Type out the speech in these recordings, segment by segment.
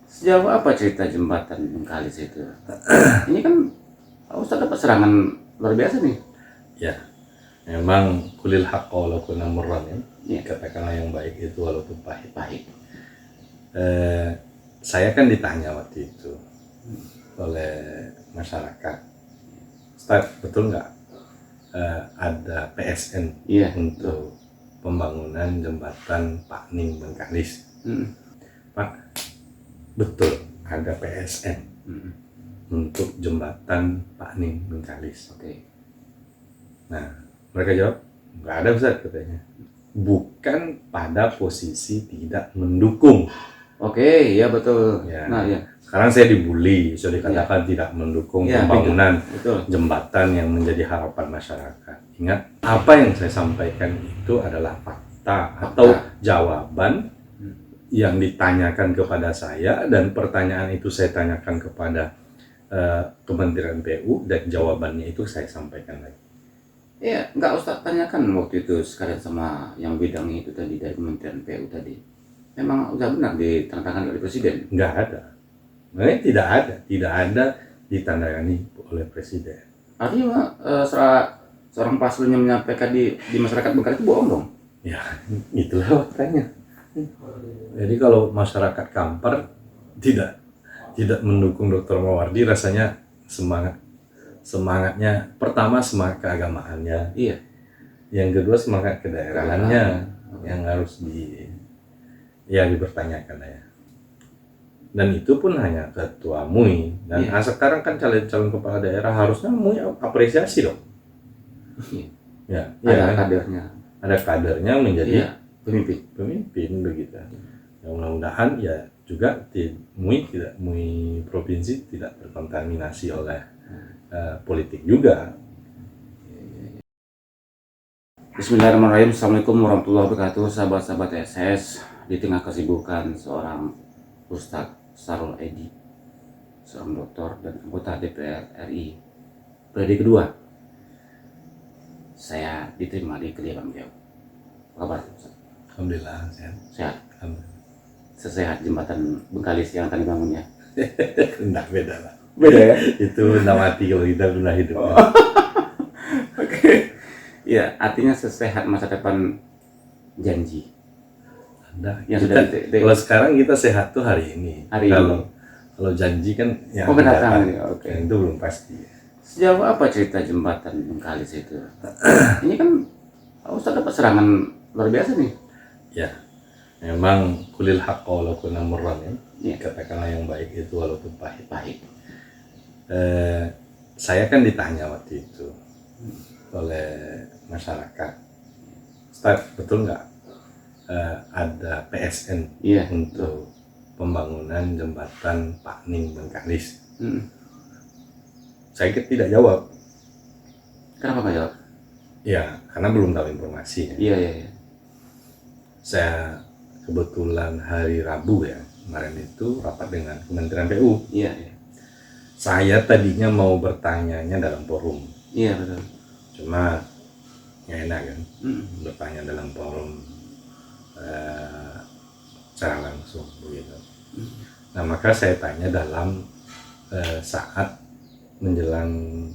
Sejauh apa cerita jembatan Bengkalis itu? Ini kan Ustaz dapat serangan luar biasa nih. Ya, memang kulil haqqa walaupun murran ya. Iya. Katakanlah yang baik itu walaupun pahit. Pahit. Saya kan ditanya waktu itu oleh masyarakat, Ustaz, betul nggak ada PSN Iya. untuk pembangunan jembatan Pak Ning Bengkalis? Pak, betul ada PSN untuk jembatan Pak Ning Bengkalis. Oke. Nah, mereka jawab, nggak ada Ustaz, katanya. Bukan pada posisi tidak mendukung. Oke, ya betul. Ya. Nah, ya. Sekarang saya dibully, sudah dikatakan tidak mendukung Ya, pembangunan betul. jembatan yang menjadi harapan masyarakat. Ingat, apa yang saya sampaikan itu adalah fakta atau jawaban yang ditanyakan kepada saya, dan pertanyaan itu saya tanyakan kepada Kementerian PU, dan jawabannya itu saya sampaikan lagi. Iya, nggak Ustaz tanyakan waktu itu sekalian sama yang bidangnya itu tadi dari Kementerian PU tadi. Memang udah benar ditandatangan oleh Presiden? Nggak ada. Tidak ada ditandangani oleh Presiden. Artinya seorang paslon yang menyampaikan di masyarakat Bengkalis itu bohong dong? Ya, itulah faktanya. Jadi kalau masyarakat Kampar tidak mendukung Dr. Mawardi, rasanya semangatnya pertama semangat keagamaannya, Iya. yang kedua semangat kedaerahannya yang harus dipertanyakan ya. Dan itu pun hanya ketua MUI, dan sekarang kan calon kepala daerah harusnya MUI apresiasi dong. Iya. Ya, Ada kan? kadernya. Ada kadernya menjadi pemimpin begitu. Ya, mudah-mudahan ya juga MUI provinsi tidak terkontaminasi oleh politik juga. Bismillahirrahmanirrahim. Assalamualaikum warahmatullahi wabarakatuh. Sahabat-sahabat SS, di tengah kesibukan seorang Ustadz Sarul Edi, seorang doktor dan anggota DPR RI periode kedua, saya diterima di kediaman beliau. Apa kabar, Ustaz? Alhamdulillah sehat. Sesehat jembatan Bengkalis yang akan dibangun ya? Enggak, beda lah. Beda ya? Itu benda mati kalau kita benda hidup. Oke. Ya, artinya sesehat masa depan janji. Ada. Yang sudah Kalau sekarang kita sehat tuh hari ini. Kalau janji kan yang akan datang. Oke. Itu belum pasti. Sejauh apa cerita jembatan Bengkalis itu? Ini kan Ustaz dapat serangan luar biasa nih. Ya, memang kulil haqqa walaupun murran ya. Iya. Katakanlah yang baik itu walaupun pahit. Pahit. Saya kan ditanya waktu itu oleh masyarakat, Ustaz, betul nggak ada PSN untuk pembangunan jembatan Pak Ning Bengkalis? Saya tidak jawab. Kenapa nggak jawab? Ya, karena belum tahu informasi. Iya. Saya kebetulan hari Rabu ya, kemarin itu rapat dengan Kementerian PU. Iya. Saya tadinya mau bertanyanya dalam forum. Iya, betul. Cuma nggak enak kan, bertanya dalam forum secara langsung begitu. Nah, maka saya tanya dalam saat menjelang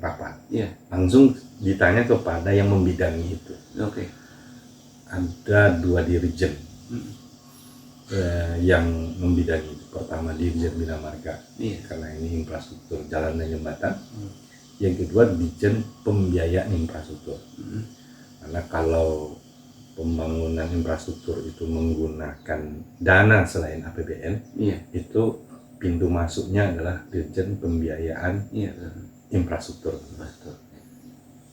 rapat. Iya. Langsung ditanya kepada yang membidangi itu. Oke. Ada 2 dirjen yang membidangi itu. Pertama Dirjen Bina Marga, karena ini infrastruktur jalan dan jembatan. Yang kedua Dirjen Pembiayaan Infrastruktur. Karena kalau pembangunan infrastruktur itu menggunakan dana selain APBN, itu pintu masuknya adalah Dirjen Pembiayaan Infrastruktur.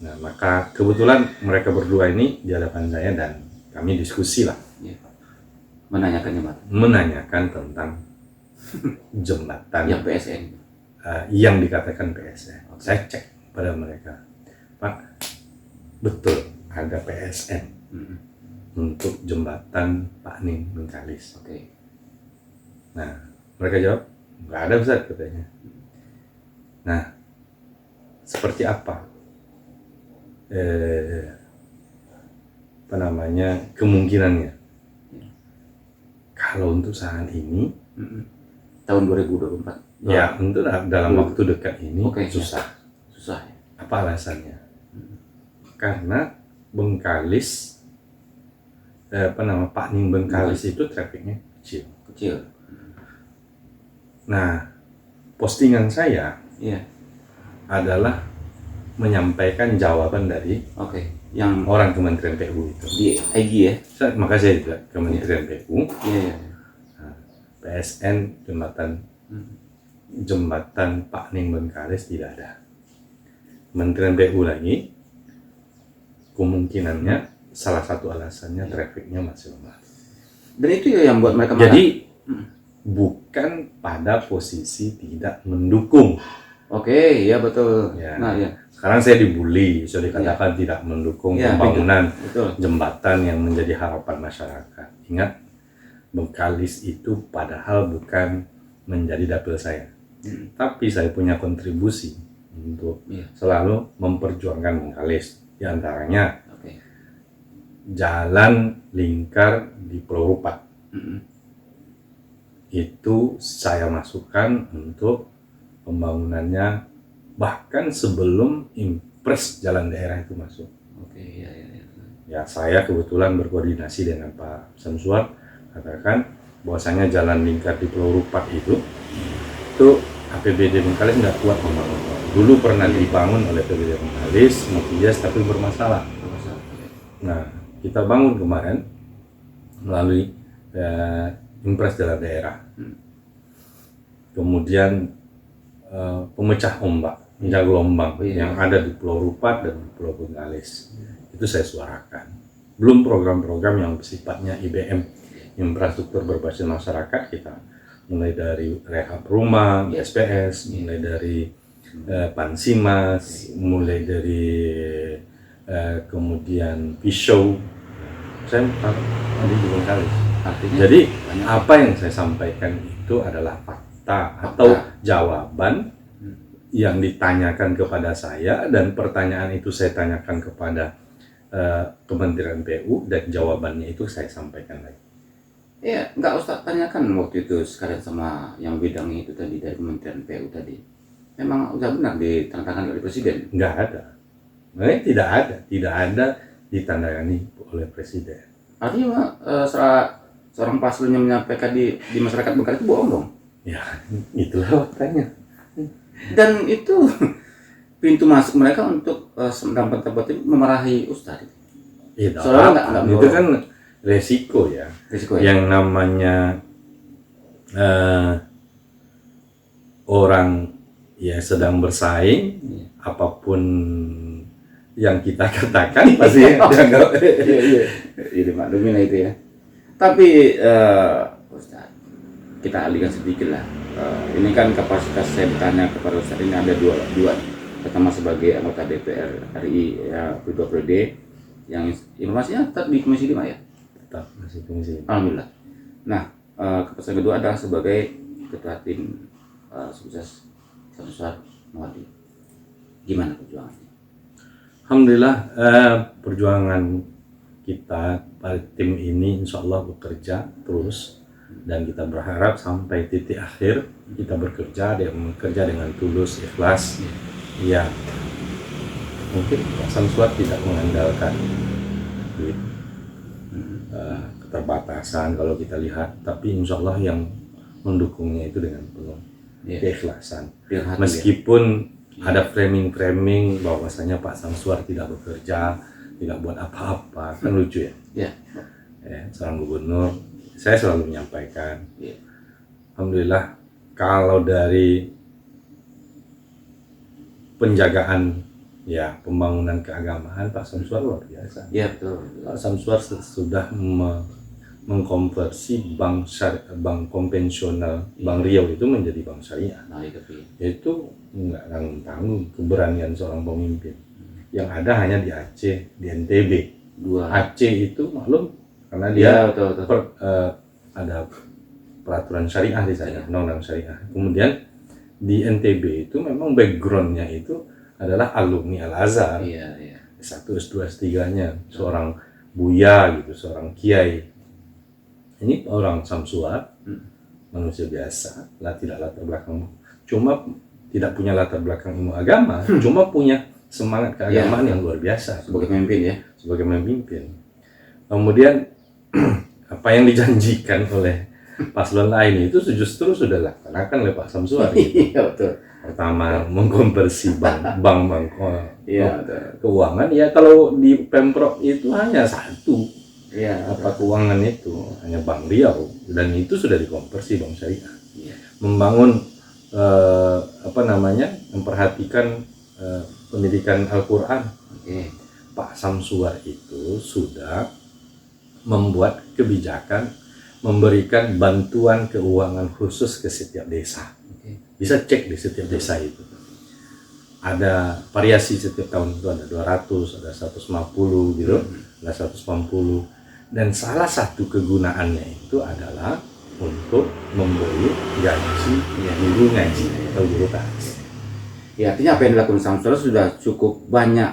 Nah, maka kebetulan mereka berdua ini di hadapan saya dan kami diskusi lah. Menanyakan tentang jembatan yang PSN. Yang dikatakan PSN. Saya cek pada mereka, Pak, betul ada PSN untuk jembatan Pak Ning Bengkalis? Oke. Nah, mereka jawab, nggak ada Ustaz, katanya. Nah, seperti apa kemungkinannya? Kalau untuk saat ini tahun 2024. Ya, untuk dalam waktu dekat ini susah. Susah ya. Apa alasannya? Karena Bengkalis, Pak Ning Bengkalis itu trafficnya kecil. Nah, postingan saya adalah menyampaikan jawaban dari yang orang Kementerian PU itu di IG ya. Maka saya juga Kementerian PU. Nah, PSN jembatan Pak Ning Bengkalis tidak ada. Kementerian PU lagi, kemungkinannya salah satu alasannya trafficnya masih lemah. Dan itu yang buat mereka marah. Jadi bukan pada posisi tidak mendukung. Ya betul. Ya. Nah, Sekarang saya dibully, sudah dikatakan tidak mendukung pembangunan jembatan yang menjadi harapan masyarakat. Ingat, Bengkalis itu padahal bukan menjadi dapil saya, tapi saya punya kontribusi untuk selalu memperjuangkan Bengkalis. Di antaranya jalan lingkar di Pulau Rupat. Itu saya masukkan untuk pembangunannya bahkan sebelum impres jalan daerah itu masuk. Ya, saya kebetulan berkoordinasi dengan Pak Samsuar, katakan bahwasanya jalan lingkar di Pulau Rupat itu APBD Bengkalis nggak kuat membangun. Dulu pernah dibangun oleh APBD Bengkalis, Mutias, tapi bermasalah. Nah, kita bangun kemarin melalui impres jalan daerah. Kemudian pemecah ombak, gelombang yang ada di Pulau Rupat dan Pulau Bengkalis. Itu saya suarakan. Belum program-program yang sifatnya IBM, infrastruktur berbasis masyarakat kita. Mulai dari rehab rumah, SPS, mulai dari Pansimas, mulai dari kemudian pisau. Saya tadi di Bengkalis. Jadi apa yang saya sampaikan itu adalah fakta atau jawaban yang ditanyakan kepada saya, dan pertanyaan itu saya tanyakan kepada Kementerian PU, dan jawabannya itu saya sampaikan lagi. Ya, nggak usah tanyakan waktu itu sekalian sama yang bidangnya itu tadi dari Kementerian PU tadi. Memang udah benar ditandakan oleh Presiden? Nggak ada. Tidak ada ditandangani oleh Presiden. Artinya seorang paslon yang menyampaikan di masyarakat Bengkalis itu bohong dong? Ya, itulah faktanya. Dan itu pintu masuk mereka untuk tempat-tempat itu memarahi Ustadz. Soalnya itu kan resiko ya. Yang namanya orang ya sedang bersaing, apapun yang kita katakan pasti dianggap. Ini maklumin itu ya. Tapi Ustadz, kita alihkan sedikit lah. Ini kan kapasitas saya bertanya kepada Ustadz ini ada dua. Pertama sebagai anggota DPR RI ya, kedua periode, yang informasinya tetap di Komisi 5 ya? Tetap masih Komisi 5. Alhamdulillah. Nah, kapasitas kedua adalah sebagai ketua tim sukses Samsuar Muadi. Gimana perjuangannya? Alhamdulillah, perjuangan kita pada tim ini insya Allah bekerja terus, dan kita berharap sampai titik akhir kita bekerja dengan tulus, ikhlas. Ya, mungkin Pak Samsuar tidak mengandalkan duit, keterbatasan kalau kita lihat, tapi insya Allah yang mendukungnya itu dengan penuh keikhlasan. Meskipun ada framing bahwasanya Pak Samsuar tidak bekerja, tidak buat apa-apa, kan lucu ya. Seorang gubernur, saya selalu menyampaikan, alhamdulillah kalau dari penjagaan ya pembangunan keagamaan Pak Samsuar luar biasa. Ya betul. Pak Samsuar sudah mengkonversi bank konvensional, Bank Riau itu menjadi bank syariah. Itu nggak tanggung keberanian seorang pemimpin. Yang ada hanya di Aceh, di NTB. Aceh itu maklum karena dia ada peraturan syariah di sana, undang-undang syariah. Kemudian di NTB itu memang backgroundnya itu adalah alumni Al-Azhar. S1, S2, S3-nya seorang buya gitu, seorang kiai. Ini orang Samsuar manusia biasa, tidak latar belakang, cuma tidak punya latar belakang ilmu agama, cuma punya semangat keagamaan yang luar biasa sebagai pemimpin ya. Sebagai memimpin. Kemudian apa yang dijanjikan oleh paslon lain itu justru sudah dilaksanakan oleh Pak Samsuar. Iya betul. Pertama, mengkonversi bank Iya, keuangan. Ya kalau di Pemprov itu hanya satu iya, keuangan itu, hanya Bank Riau, dan itu sudah dikonversi bank syariah. iya. Membangun memperhatikan pendidikan Al-Quran. Oke. Pak Samsuar itu sudah membuat kebijakan memberikan bantuan keuangan khusus ke setiap desa. Bisa cek di setiap desa itu. Ada variasi setiap tahun itu, ada 200, ada 150 gitu, ada 180. Dan salah satu kegunaannya itu adalah untuk memberi gaji guru ngaji atau guru tahfiz. Ya, artinya apa yang dilakukan Samsul sudah cukup banyak,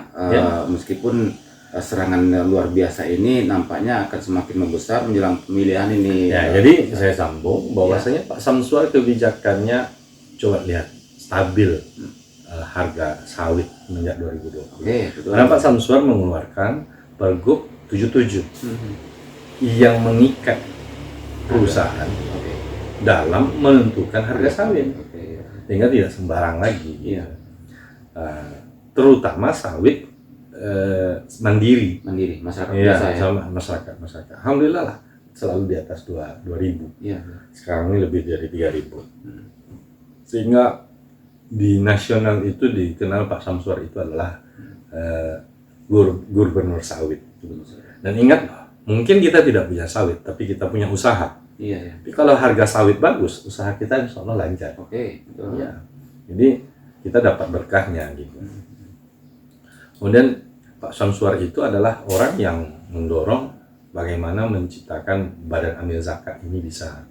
meskipun serangan luar biasa ini nampaknya akan semakin membesar menjelang pemilihan ini. Ya, jadi saya sambung bahwasanya Pak Samsuar kebijakannya coba lihat stabil harga sawit semenjak 2020. Karena Pak Samsuar mengeluarkan Pergub 77 yang mengikat perusahaan dalam menentukan harga sawit, sehingga tidak sembarang lagi. Terutama sawit mandiri masyarakat biasa ya. Sama masyarakat. Alhamdulillah lah selalu di atas 2.000. Sekarang ini lebih dari 3.000. Sehingga di nasional itu dikenal Pak Samsuar itu adalah gubernur sawit. Dan ingat, mungkin kita tidak punya sawit, tapi kita punya usaha. Tapi kalau harga sawit bagus, usaha kita insya Allah lancar. Jadi kita dapat berkahnya gitu. Kemudian Pak Samsuar itu adalah orang yang mendorong bagaimana menciptakan Badan Amil Zakat ini bisa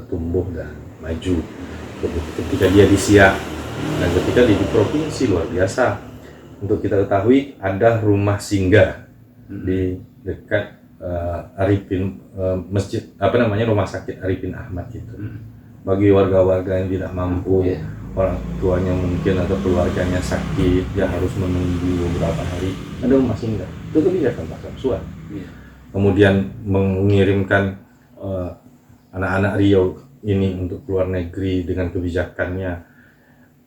tumbuh dan maju. Ketika dia di Siak dan ketika di provinsi luar biasa. Untuk kita ketahui ada rumah singgah di dekat masjid rumah sakit Arifin Ahmad itu. Bagi warga-warga yang tidak mampu, orang tuanya mungkin atau keluarganya sakit, dia harus menunggu beberapa hari, ada rumah singgah. Itu kebijakan Pak Samsuar. Kemudian mengirimkan anak-anak Riau ini untuk keluar negeri dengan kebijakannya,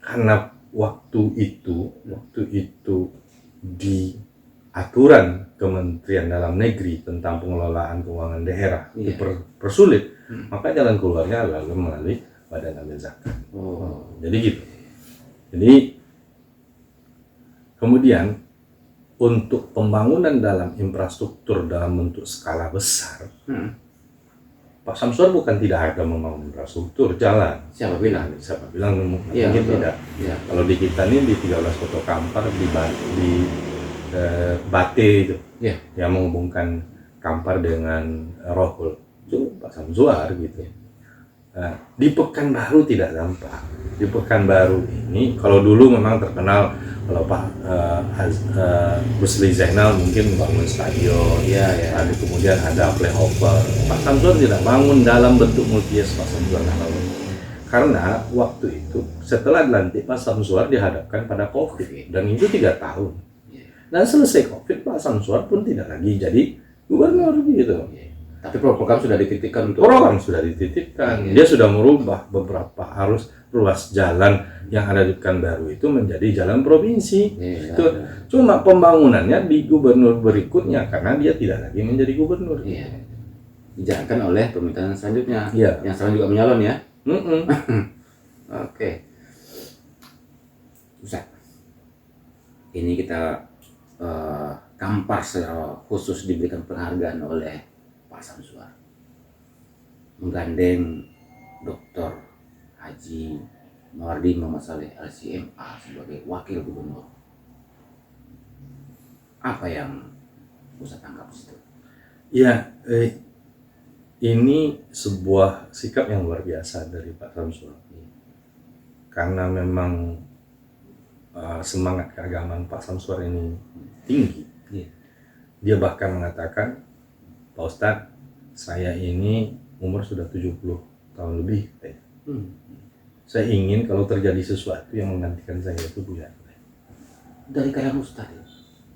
karena waktu itu di aturan Kementerian Dalam Negeri tentang pengelolaan keuangan daerah dipersulit, maka jalan keluarnya lalu melalui Badan Amil Zakat. Jadi gitu. Jadi kemudian untuk pembangunan dalam infrastruktur dalam bentuk skala besar, Pak Samsuar bukan tidak ada membangun infrastruktur jalan. Siapa bilang mungkin tidak. Kalau di kita ini di 13 Kota Kampar di Bate itu, yang menghubungkan Kampar dengan Rohul, itu Pak Samsuar gitu. Di Pekanbaru tidak tampak. Di Pekanbaru ini kalau dulu memang terkenal, kalau Pak Rusli Zainal mungkin bangun stadion, lalu kemudian ada flyover. Pak Samsuar tidak bangun dalam bentuk multies. Pak Samsuar karena waktu itu setelah dilantik Pak Samsuar dihadapkan pada COVID, dan itu 3 tahun. Dan selesai COVID, Pak Samsuar pun tidak lagi jadi gubernur gitu. Tapi program sudah dititipkan Dia sudah merubah beberapa ruas jalan yang ada di Pekanbaru itu menjadi jalan provinsi. Cuma pembangunannya di gubernur berikutnya karena dia tidak lagi menjadi gubernur. Dijalankan oleh pemerintahan selanjutnya. Yang sekarang juga menyalon ya. Oke. Ustaz, ini kita Kampar secara khusus diberikan penghargaan oleh Pak Samsuar, menggandeng Dr. Haji Mawardi Muhammad Saleh LCMA sebagai wakil gubernur. Apa yang Ustaz tangkap situ? Ini sebuah sikap yang luar biasa dari Pak Samsuar. Karena memang semangat keagamaan Pak Samsuar ini tinggi. Dia bahkan mengatakan, Pak Ustadz, saya ini umur sudah 70 tahun lebih. Saya ingin kalau terjadi sesuatu yang menggantikan saya itu Buya. Dari kalangan Ustadz ya?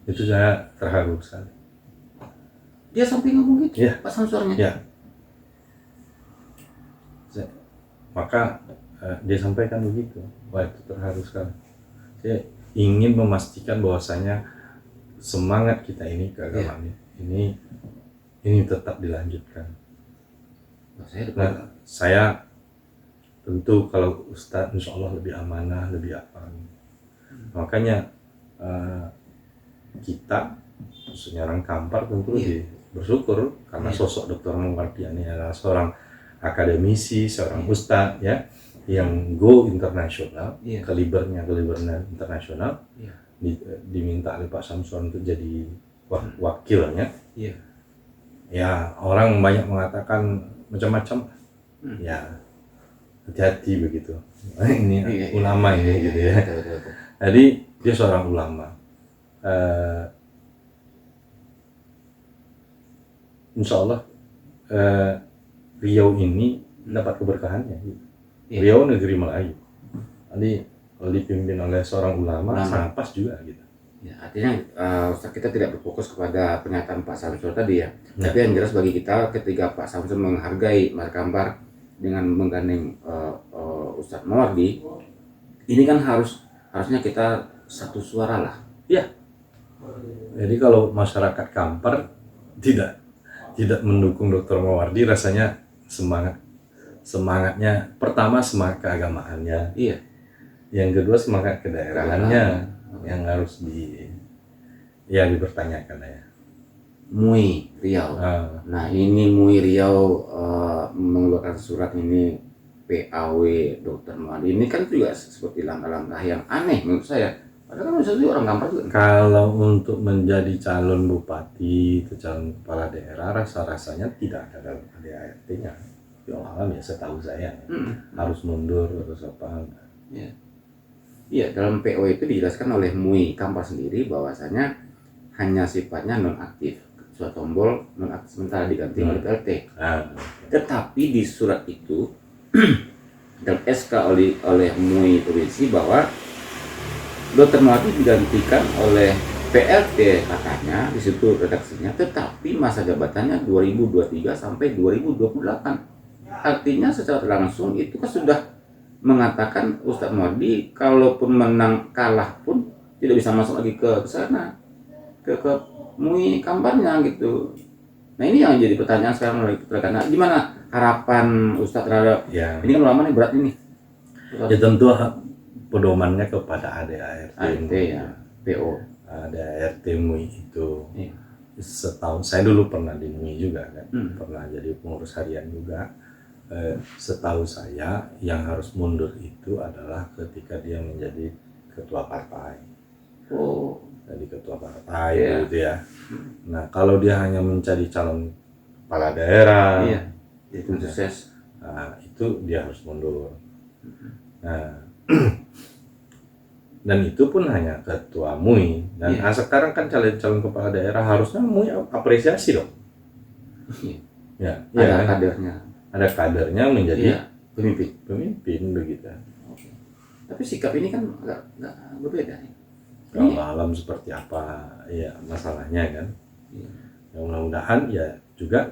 Itu saya terharu sekali. Dia sampai ngomong gitu, Ya. pasang suaranya. Ya. Maka dia sampaikan begitu. Wah, itu terharu sekali. Saya ingin memastikan bahwasanya semangat kita ini keagamaan ini tetap dilanjutkan. Nah, saya tentu kalau Ustadz insya Allah lebih amanah, lebih apa. Makanya kita khususnya orang Kampar tentu lebih bersyukur karena sosok Dr. Muwardi ini adalah seorang akademisi, seorang ustadz ya yang go internasional, kalibernya internasional, diminta oleh Pak Samson untuk jadi wakilnya. Ya, orang banyak mengatakan macam-macam. Ya, hati-hati begitu. Ini ulama ini gitu ya. Jadi dia seorang ulama. Insya Allah Riau ini dapat keberkahannya. Riau negeri Melayu. Jadi kalau dipimpin oleh seorang ulama sangat pas juga gitu. Ya, artinya Ustaz kita tidak berfokus kepada pernyataan Pak Samsul tadi ya. Tapi yang jelas bagi kita ketika Pak Samsul menghargai Mar Kampar dengan menggandeng Ustadz Muwardi, ini kan harusnya kita satu suara lah. Ya. Jadi kalau masyarakat Kampar tidak mendukung Dr. Muwardi, rasanya semangatnya pertama semangat keagamaannya. Yang kedua semangat kedaerahannya yang harus dipertanyakan ya. MUI Riau. Nah, ini MUI Riau mengeluarkan surat ini PAW Dr. Muwardi. Ini kan juga seperti langkah-langkah yang aneh menurut saya. Padahal kan itu orang Kampar juga. Kalau untuk menjadi calon bupati atau calon kepala daerah, rasanya tidak ada dalam ADART-nya. Ya alam ya setahu saya harus mundur atau apa. Iya, dalam PO itu dijelaskan oleh MUI Kampar sendiri bahwasanya hanya sifatnya nonaktif. Surat tombol nonaktif sementara diganti oleh PLT. Tetapi di surat itu dan SK oleh MUI provinsi bahwa Dr. Muwardi digantikan oleh PLT katanya, di situ redaksinya, tetapi masa jabatannya 2023 sampai 2028. Artinya secara langsung itu kan sudah mengatakan Ustadz Muwardi kalaupun menang kalah pun tidak bisa masuk lagi ke sana, ke MUI Kamparnya gitu. Nah ini yang jadi pertanyaan sekarang lagi karena gimana harapan Ustadz terhadap ini kan ulama nih berat ini. Ya tentu pedomannya kepada ADART ya, PO. ADART MUI itu setahun saya dulu pernah di MUI juga kan, pernah jadi pengurus harian juga. Setahu saya yang harus mundur itu adalah ketika dia menjadi ketua partai. Jadi ketua partai gitu ya. Nah kalau dia hanya menjadi calon kepala daerah, itu sukses. Itu dia harus mundur. Nah dan itu pun hanya ketua MUI dan sekarang kan calon kepala daerah harusnya MUI apresiasi dong. Ada kadernya. Ada kadernya menjadi pemimpin begitu. Tapi sikap ini kan nggak berbeda nih. Kalau alam seperti apa ya masalahnya kan. Ya, mudah-mudahan ya juga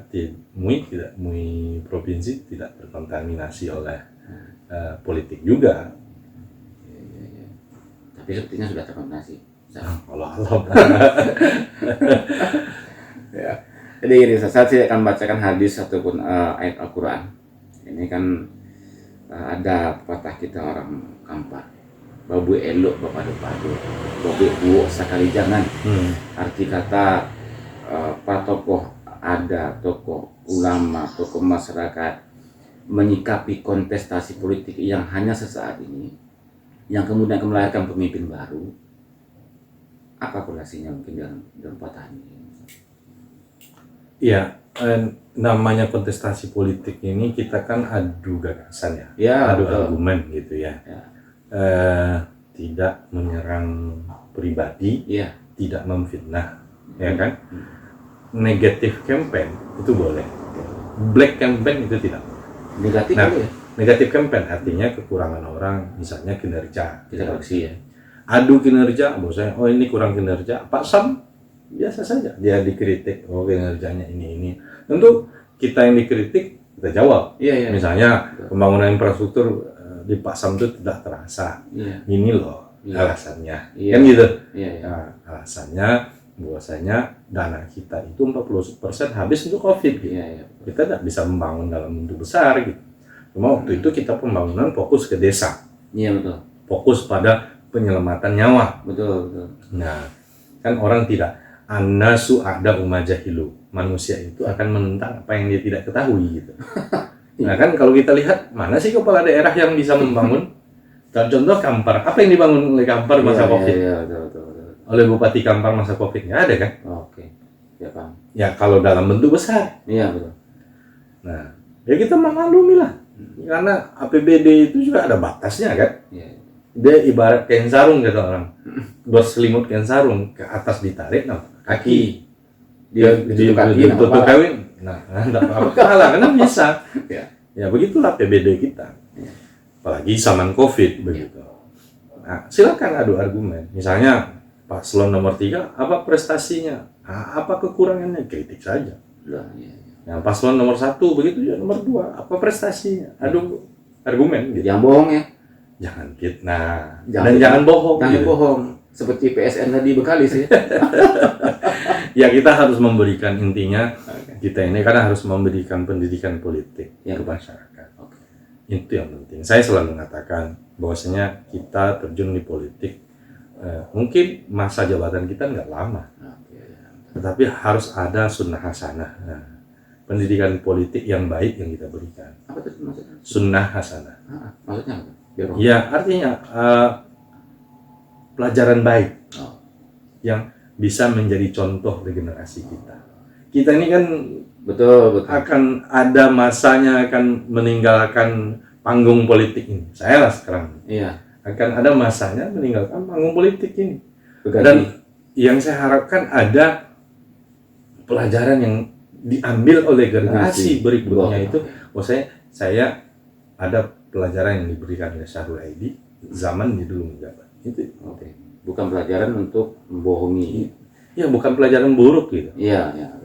MUI provinsi tidak terkontaminasi oleh politik juga. Tapi sepertinya sudah terkontaminasi. Allah. Ya. Jadi ini saat saya akan bacakan hadis ataupun ayat Al-Quran. Ini kan ada pepatah kita orang Kampar. Babu elok bapak padu, babu buok sekali jangan. Arti kata para tokoh ulama, tokoh masyarakat menyikapi kontestasi politik yang hanya sesaat ini, yang kemudian melahirkan pemimpin baru. Apa korelasinya mungkin dalam pepatah ini? Iya, namanya kontestasi politik ini kita kan adu gagasan adu argumen gitu ya. Tidak menyerang pribadi, tidak memfitnah, ya kan? Negatif campaign itu boleh, black campaign itu tidak. Negatif Nah, ya. negatif campaign artinya kekurangan orang, misalnya kinerja. Kita koreksi ya. Adu kinerja, bosnya, oh ini kurang kinerja. Pak Sam biasa saja, dia dikritik, oh kinerjanya ini. Tentu kita yang dikritik kita jawab. Iya. Misalnya pembangunan infrastruktur di Pak Sam itu tidak terasa. Iya. Ini loh Iya. alasannya, Iya. kan gitu. Iya. Nah, alasannya bahwasanya dana kita itu 40% habis untuk COVID gitu. Iya. Kita tidak bisa membangun dalam bentuk besar gitu. Cuma waktu itu kita pembangunan fokus ke desa, Iya betul. fokus pada penyelamatan nyawa. Betul. Nah, kan orang tidak anasu ada umajahilu. Manusia itu akan menentang apa yang dia tidak ketahui gitu. Nah, kan kalau kita lihat mana sih kepala daerah yang bisa membangun? Contoh Kampar, apa yang dibangun oleh Kampar masa Covid? Iya, betul. Oleh Bupati Kampar masa Covid nggak ada kan? Oke. Ya paham. Ya kalau dalam bentuk besar. Iya betul. Nah, ya kita memaklumi lah. Karena APBD itu juga ada batasnya kan? Iya. Dia ibarat kain sarung kata orang. Berselimut kain sarung ke atas ditarik, nah kaki dia ditutup kawin. Nah, enggak apa-apa lah, karena bisa. Ya begitulah APBD kita. Apalagi zaman COVID begitu. Nah, silakan adu argumen. Misalnya paslon nomor 3, apa prestasinya? Apa kekurangannya? Kritik saja. Iya. Nah, paslon nomor 1 begitu juga nomor 2, apa prestasinya? Adu argumen gitu. Jangan bohong ya. Jangan fitnah. Jangan Jangan bohong. Jangan gitu. bohong. Seperti PSN tadi Bekalis ya. Ya kita harus memberikan intinya, kita ini karena harus memberikan pendidikan politik Ya. ke masyarakat. Itu yang penting. Saya selalu mengatakan bahwasanya kita terjun di politik, mungkin masa jabatan kita nggak lama, tetapi harus ada sunnah hasanah. Nah, pendidikan politik yang baik yang kita berikan. Apa itu maksudnya? Sunnah hasanah. Maksudnya apa? Biar Ya artinya pelajaran baik yang bisa menjadi contoh di generasi kita. Kita ini kan betul. akan ada masanya akan meninggalkan panggung politik ini. Saya lah sekarang. Iya. Akan ada masanya meninggalkan panggung politik ini. Berganti. Dan yang saya harapkan ada pelajaran yang diambil oleh generasi berikutnya itu. Saya ada pelajaran yang diberikan oleh Syahrul Aidi zaman dia dulu menjabat. Itu. Oke. Bukan pelajaran untuk membohongi. Ya bukan pelajaran buruk gitu. Iya.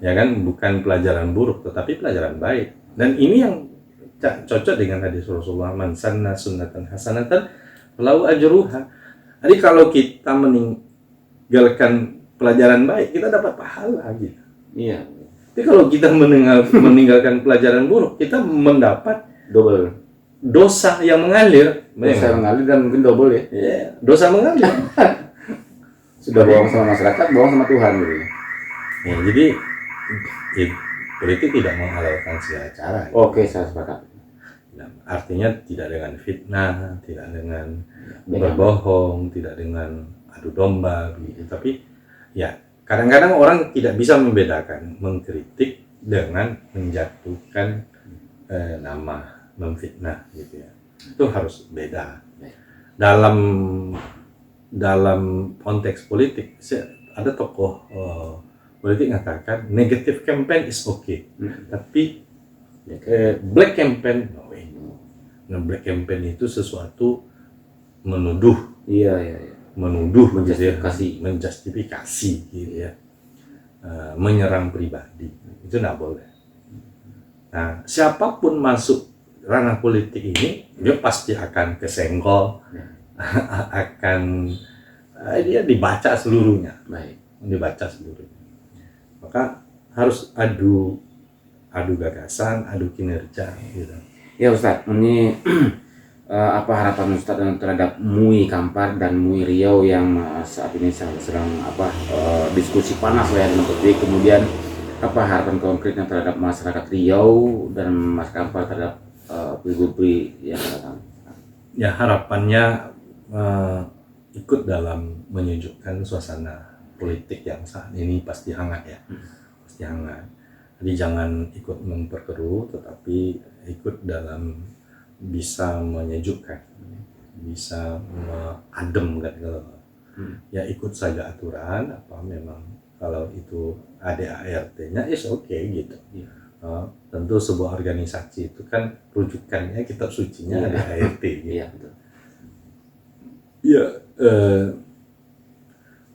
Ya kan, bukan pelajaran buruk tetapi pelajaran baik. Dan ini yang cocok dengan hadis Rasulullah, man sanna sunnatan hasanatan falahu ajruha. Jadi kalau kita meninggalkan pelajaran baik, kita dapat pahala gitu. Iya. Tapi kalau kita meninggalkan pelajaran buruk, kita mendapat Double. dosa yang mengalir. Dosa mengalir dan mungkin double ya. Ya, dosa mengalir. Sudah bohong sama masyarakat, bohong sama Tuhan gitu. Ya, jadi politik tidak menghalalkan segala cara. Oke, saya sepakat. Nah, artinya tidak dengan fitnah, tidak dengan berbohong, tidak dengan adu domba, gitu. Tapi ya kadang-kadang orang tidak bisa membedakan mengkritik dengan menjatuhkan nama, memfitnah, gitu ya. Itu harus beda. Dalam konteks politik, ada tokoh politik mengatakan negative campaign is okay, tapi black campaign no way. Nah, black campaign itu sesuatu menuduh, menuduh, menjustifikasi, gitu ya, menyerang pribadi, itu tidak boleh. Nah, siapapun masuk ranah politik ini, dia pasti akan kesenggol, akan dia dibaca seluruhnya, dibaca seluruhnya. Maka harus adu gagasan, adu kinerja gitu. Ya Ustadz, ini apa harapan Ustadz terhadap MUI Kampar dan MUI Riau yang saat ini sedang diskusi panas lah ya, kemudian apa harapan konkretnya terhadap masyarakat Riau dan Mas Kampar terhadap pilgub-pri yang datang? Ya harapannya ikut dalam menyejukkan suasana politik yang saat ini pasti hangat ya, pasti hangat. Jadi jangan ikut memperkeruh, tetapi ikut dalam bisa menyejukkan, bisa adem kan kalau ya ikut saja aturan apa memang kalau itu ada ART-nya is okay gitu. Tentu sebuah organisasi itu kan rujukannya kitab sucinya ada ART gitu. Iya betul.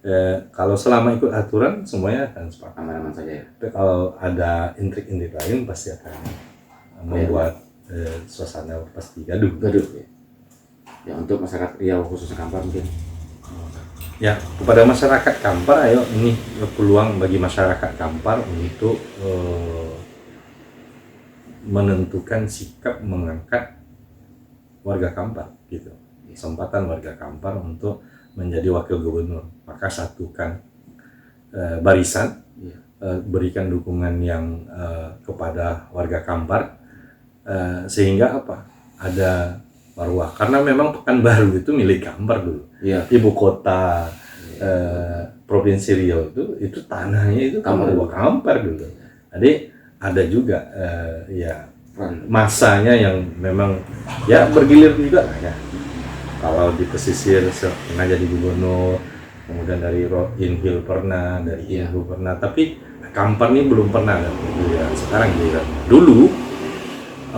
Ya, kalau selama ikut aturan semuanya akan sepakat. Aman-aman saja ya. Tapi kalau ada intrik-intrik lain pasti akan membuat suasana pasti gaduh. Ya. Ya untuk masyarakat Riau khususnya Kampar mungkin. Ya, kepada masyarakat Kampar, ayo ini peluang bagi masyarakat Kampar untuk menentukan sikap mengangkat warga Kampar gitu. Kesempatan warga Kampar untuk menjadi wakil gubernur, maka satukan barisan, berikan dukungan yang kepada warga Kampar, sehingga apa? Ada marwah, karena memang Pekanbaru itu milik Kampar dulu. Ibu kota Provinsi Riau itu tanahnya itu Kampar dulu. Jadi ada juga ya masanya yang memang ya bergilir juga ya. Kalau di pesisir pernah jadi gubernur, kemudian dari Inhil pernah, dari Inhil pernah, tapi Kampar ini belum pernah kan? Ya, sekarang juga. Dulu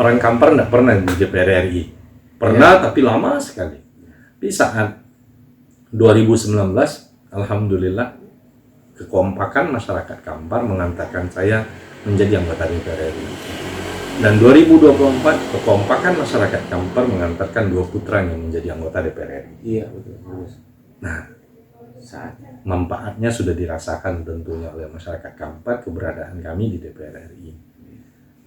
orang Kampar nggak pernah di DPR RI, pernah tapi lama sekali. Di saat 2019, alhamdulillah kekompakan masyarakat Kampar mengantarkan saya menjadi anggota DPR RI. Dan 2024 kekompakan masyarakat Kampar mengantarkan 2 putranya menjadi anggota DPR RI. Iya betul. Nah, saat manfaatnya sudah dirasakan tentunya oleh masyarakat Kampar keberadaan kami di DPR RI.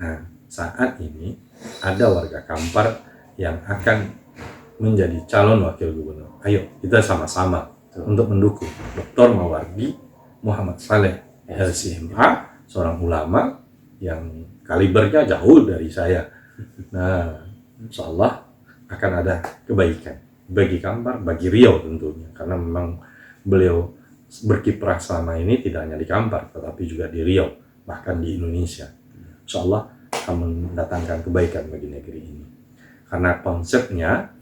Nah, saat ini ada warga Kampar yang akan menjadi calon wakil gubernur. Ayo kita sama-sama untuk mendukung Dr. Mawardi Muhammad Saleh LCMA, seorang ulama yang kalibernya jauh dari saya. Nah, insya Allah akan ada kebaikan bagi Kampar, bagi Riau tentunya, karena memang beliau berkiprah selama ini tidak hanya di Kampar, tetapi juga di Riau, bahkan di Indonesia. Insya Allah akan mendatangkan kebaikan bagi negeri ini. Karena konsepnya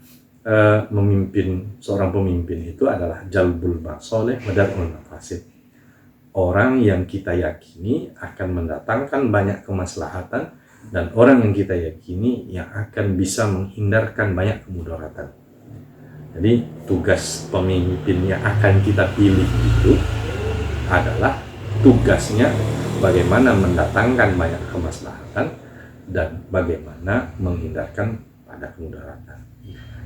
seorang pemimpin itu adalah jalbul masoleh wadarul mafasid. Orang yang kita yakini akan mendatangkan banyak kemaslahatan, dan orang yang kita yakini yang akan bisa menghindarkan banyak kemudaratan. Jadi tugas pemimpin yang akan kita pilih itu adalah tugasnya bagaimana mendatangkan banyak kemaslahatan dan bagaimana menghindarkan pada kemudaratan.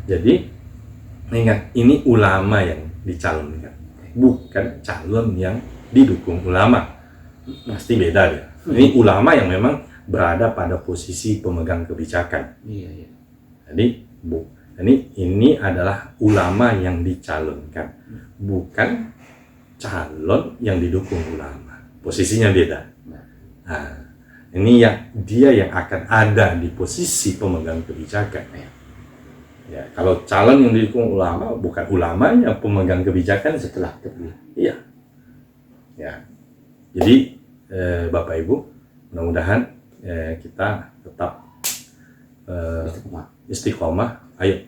Jadi ingat, ini ulama yang dicalonkan, bukan calon yang didukung ulama. Pasti beda ya. Ini ulama yang memang berada pada posisi pemegang kebijakan. Jadi ini adalah ulama yang dicalonkan, bukan calon yang didukung ulama. Posisinya beda. Nah, ini dia yang akan ada di posisi pemegang kebijakan. Ya, kalau calon yang didukung ulama, bukan ulamanya pemegang kebijakan setelah terpilih. Iya. Ya, jadi Bapak Ibu, mudah-mudahan kita tetap istiqomah. Ayo,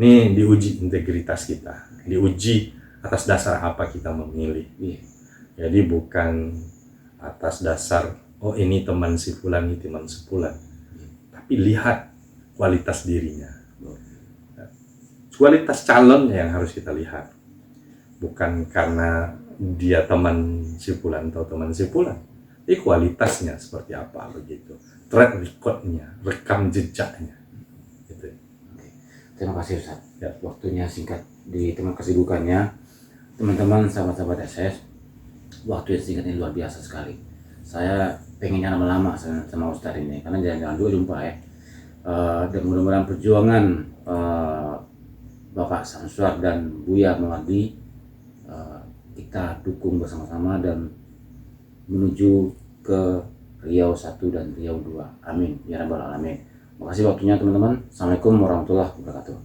ini diuji integritas kita, diuji atas dasar apa kita memilih. Jadi bukan atas dasar ini teman si fulan, ini teman si fulan, tapi lihat kualitas dirinya, kualitas calonnya yang harus kita lihat, bukan karena dia teman si fulan atau teman si fulan. Jadi kualitasnya seperti apa begitu, track recordnya, rekam jejaknya. Gitu. Terima kasih Ustaz. Ya, waktunya singkat di tengah kesibukannya teman-teman, sahabat-sahabat SS. Waktu yang singkat ini luar biasa sekali. Saya pengennya lama-lama sama Ustaz ini, karena jangan-jangan juga jumpa ya. Dan mudah-mudahan perjuangan Bapak Samsuar dan Buya Mawardi kita dukung bersama-sama dan menuju ke Riau 1 dan Riau 2. Amin ya rabbal alamin. Makasih waktunya teman-teman. Assalamualaikum warahmatullahi wabarakatuh.